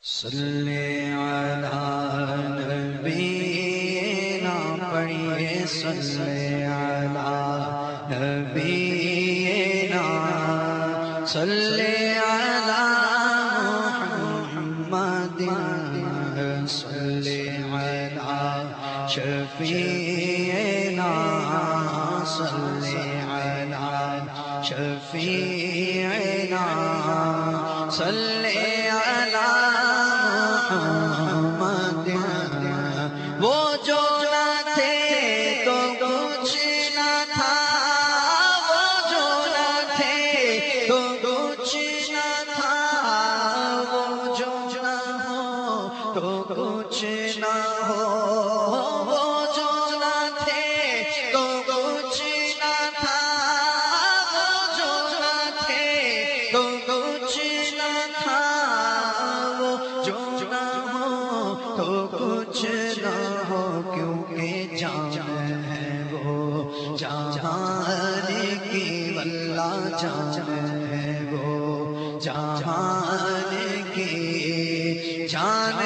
صلی علی نبینا پڑھیے صلی علی نبینا صلی علی محمد صلی علی شفیعنا صلی علی شفیعنا صلی علی محمد وہ جو نہ تھے تو کچھ نہ تھا وہ جو نہ تھے تو کچھ نہ تھا وہ جو نہ ہو تو کچھ نہ ہو وہ جو نہ تھے تو کچھ نہ تھا وہ جو نہ تھے تو کچھ نہ تھا وہ جو نہ ہو تو کچھ نہ ہو کیونکہ جان ہے وہ جہان کی واللہ جان ہے وہ جہان کی جان